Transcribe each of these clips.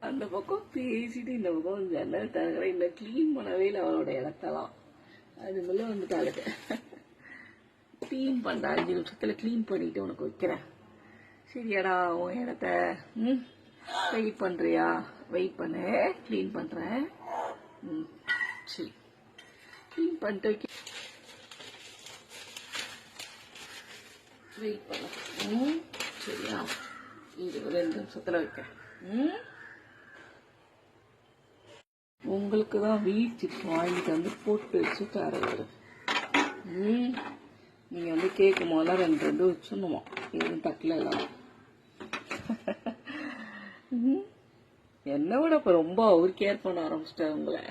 அந்த பக்கம் பேசிட்டு இந்த பக்கம் ஜன்னல் தவிர இந்த கிளீன் பண்ணவே இல்லை அவளோட இடத்தெல்லாம். அதுக்குள்ள வந்துட்டாளுக்கு. கிளீன் பண்ற 5 நிமிஷத்துல கிளீன் பண்ணிட்டு உனக்கு வைக்கிறேன். சரியாடா? உன் இடத்த வெயிட் பண்றியா? வெயிட் பண்ணு, கிளீன் பண்றேன். சரி, கிளீன் பண்ணிட்டு வைக்க வெயிட் பண்ண. சரியா? இது 2 நிமிஷத்துல வைக்கிறேன். உங்களுக்கு தான் வீட் சிப்ஸ் வாங்கிட்டு வந்து போட்டு வச்சு தரது. நீங்க வந்து கேட்கும் போதெல்லாம் 2 வச்சுணுமா? எதுவும் தட்டில் எல்லாம் என்ன விட இப்ப ரொம்ப அவர் கேர் பண்ண ஆரம்பிச்சிட்டேன் உங்களை.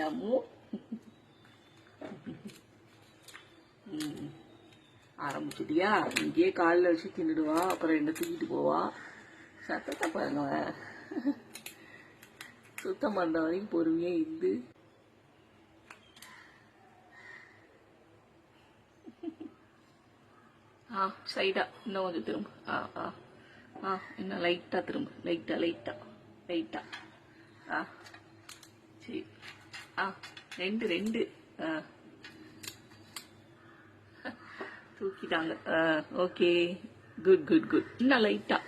நம்மோ ஆரம்பிச்சிட்டியா? இங்கேயே காலில் வச்சு தின்னுடுவா, அப்புறம் என்ன தூக்கிட்டு போவா. சத்தத்தை பாருங்க. சுத்தம் பண்ற வரைக்கும் பொறுமையா இருந்து சைடா இன்னும் கொஞ்சம் திரும்ப. இன்னும் லைட்டா திரும்ப. லைட்டா லைட்டா லைட்டா. சரி. 2 தூக்கிட்டாங்க. Okay, good good good. இன்னும் லைட்டா.